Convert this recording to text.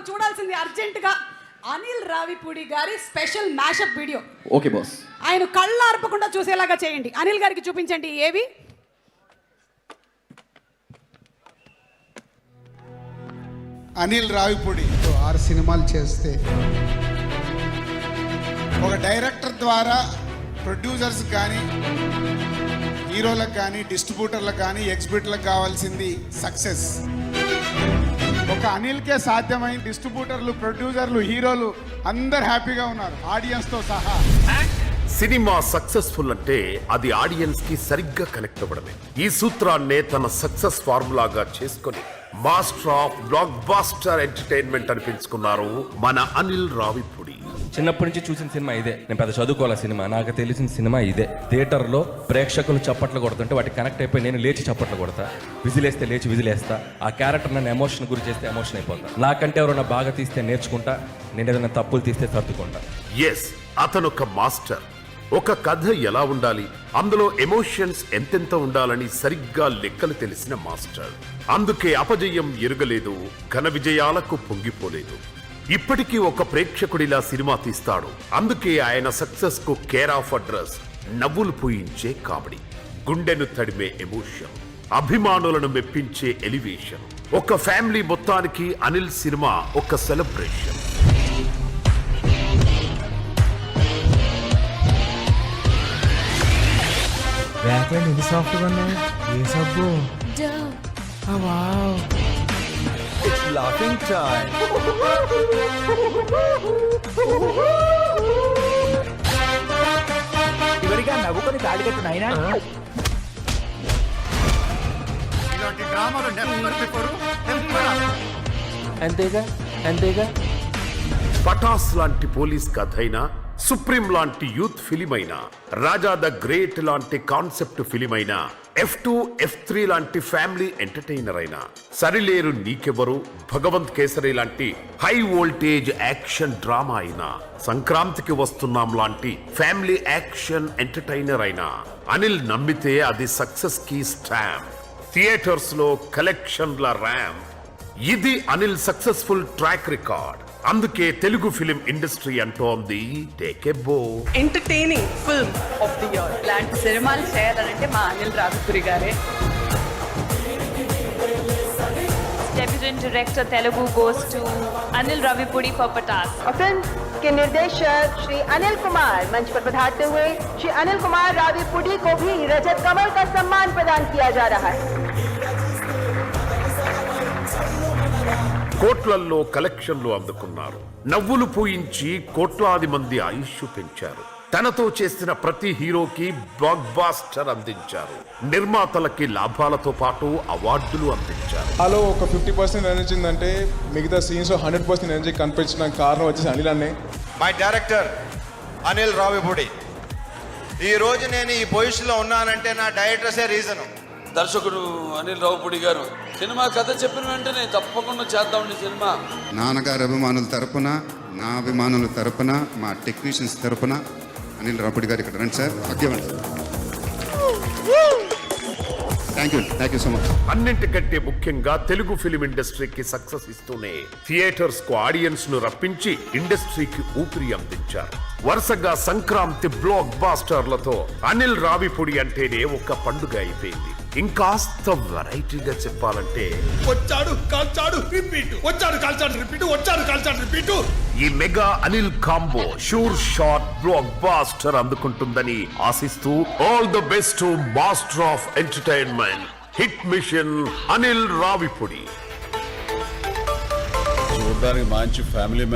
చూడాల్సింది అర్జెంట్ గా అనిల్ రావిపూడి గారి special mashup video. Okay boss. ఆయన కళ్ళు ఆర్పకుండా చూసేలాగా చేయండి. అనిల్ గారికి చూపించండి ఏవి. అనిల్ రావిపూడి 6 సినిమాలు చేస్తే ఒక డైరెక్టర్ ద్వారా ప్రొడ్యూసర్స్ కానీ హీరోలకు కానీ డిస్ట్రిబ్యూటర్లకు కానీ ఎగ్జిబిటర్లకు కావాల్సింది సక్సెస్. ఒక అనిల్కే సాధ్యమైన డిస్ట్రిబ్యూటర్లు, ప్రొడ్యూసర్లు, హీరోలు అందరు హ్యాపీగా ఉన్నారు, ఆడియన్స్తో సహా. సినిమా సక్సెస్ఫుల్ అంటే అది ఆడియన్స్ కి సరిగ్గా కనెక్ట్ అవ్వడమే. ఈ సూత్రాన్నే తన సక్సెస్ ఫార్ములాగా చేసుకొని master of blockbuster entertainment అనిపించుకున్నారు మన అనిల్ రావిపూడి. చిన్నప్పటి నుంచి చూసిన సినిమా ఇదే. నేను పెద్ద చదువుకోవాల సినిమా, నాకు తెలిసిన సినిమా ఇదే. థియేటర్లో ప్రేక్షకులు చప్పట్లు కొడుతుంటే వాటికి కనెక్ట్ అయిపోయి నేను లేచి చప్పట్లు కొడతా, విజిలేస్తే లేచి విజిలేస్తా. ఆ క్యారెక్టర్ నన్ను ఎమోషన్ గురి చేస్తే ఎమోషన్ అయిపోతా. నాకంటే ఎవరైనా బాగా తీస్తే నేర్చుకుంటా, నేను ఏదైనా తప్పులు తీస్తే సర్దుకుంటా. ఎస్, అతను ఒక మాస్టర్. ఒక కథ ఎలా ఉండాలి, అందులో ఎమోషన్స్ ఎంతెంత ఉండాలని సరిగ్గా లెక్కలు తెలిసిన మాస్టర్. అందుకే అపజయం ఎరుగలేదు, ఘన విజయాలకు పొంగిపోలేదు. ఇప్పటికీ ఒక ప్రేక్షకుడిలా సినిమా తీస్తాడు. అందుకే ఆయన సక్సెస్ కు కేర్ ఆఫ్ అడ్రస్ నవ్వులు పూయించే కామెడీ, గుండెను తడిమే ఎమోషన్, అభిమానులను మెప్పించే ఎలివేషన్. ఒక ఫ్యామిలీ మొత్తానికి అనిల్ సినిమా ఒక సెలబ్రేషన్. బ్యాక్లైన్ ఇది సాఫ్ట్గా ఉన్నాయి. ఏ సబ్బు? Wow, it's laughing time. చివరిగా నవ్వుకొని తాడి కట్టు నాయనా. ఇలాంటి డ్రామాలు అంతేగా అంతేగా. పటాస్ లాంటి పోలీస్ కథ అయినా, సుప్రీం లాంటి యూత్ ఫిలిం అయినా, రాజా ద గ్రేట్ లాంటి కాన్సెప్ట్ ఫిలిం అయినా, F2, F3 లాంటి ఫ్యామిలీ ఎంటర్టైనర్ అయినా, సరిలేరు నీకెవరు, భగవంత్ కేసరి లాంటి హై వోల్టేజ్ యాక్షన్ డ్రామా అయినా, సంక్రాంతికి వస్తున్నాం లాంటి ఫ్యామిలీ యాక్షన్ ఎంటర్టైనర్ అయినా, అనిల్ నమ్మితే అది సక్సెస్ కి స్టాంప్. థియేటర్స్ లో కలెక్షన్ల ర్యాంప్. ఇది అనిల్ సక్సెస్ఫుల్ ట్రాక్ రికార్డ్. అందుకే తెలుగు ఫిలిం ఇండస్ట్రీ అంటోంది టేక్ ఎ బో. Entertaining film of the year. ఇలాంటి సినిమాలు చేయాలంటే మా అనిల్ రావిపూడి గారే. Deputy Director Telugu goes to Anil Ravipudi for Patas. Film के निर्देशक श्री अनिल कुमार मंच पर पधारते हुए श्री अनिल कुमार राविपूडी को भी रजत कमल का सम्मान प्रदान किया जा रहा है. కోట్లల్లో కలెక్షన్లు అందుకున్నారు. నవ్వులు పూయించి కోట్లాది మంది ఆయుష్ పెంచారు. తనతో చేసిన ప్రతి హీరోకి బ్లాక్ బాస్టర్ అందించారు. నిర్మాతలకి లాభాలతో పాటు అవార్డులు అందించారు. హలో, ఒక 50% ఎనర్జీ ఉందంటే మిగతా సీన్స్ 100% ఎనర్జీ కనిపించిన కారణం వచ్చేసి అనిల్ అన్నే. My director Anil Ravipudi. ఈ రోజు నేను ఈ పొజిషన్లో ఉన్నానంటే నా డైరెక్టర్సే రీజను. దర్శకుడు అనిల్ రావిపూడి గారు సినిమా కథ చెప్పిన వెంటనే తప్పకుండా చేద్దామండి సినిమా. నాన్నగారి అభిమానుల తరపున, నా అభిమానుల తరపున, మా టెక్నీషియన్స్ తరపున అనిల్ రావిపూడి గారు ఇక్కడ రండి sir. Thank you so much. అన్నింటికంటే ముఖ్యంగా తెలుగు ఫిలిం ఇండస్ట్రీకి సక్సెస్ ఇస్తూనే థియేటర్స్ కు ఆడియన్స్ ను రప్పించి ఇండస్ట్రీకి ఊపిరి అందించారు. వరుసగా సంక్రాంతి బ్లాక్ బాస్టర్లతో అనిల్ రావిపూడి అంటేనే ఒక పండుగ అయిపోయింది. ఇంకాస్త వెరైటీగా చెప్పాలంటే వచ్చాడు కాల్చాడు రిపీట్, వచ్చాడు కాల్చాడు రిపీట్, వచ్చాడు కాల్చాడు రిపీట్. ఈ mega Anil combo sure shot blockbuster అందుకుంటుందని ఆశిస్తూ all the best to master of entertainment, hit mission Anil Ravipudi. చూడడానికి మంచి ఫ్యామిలీ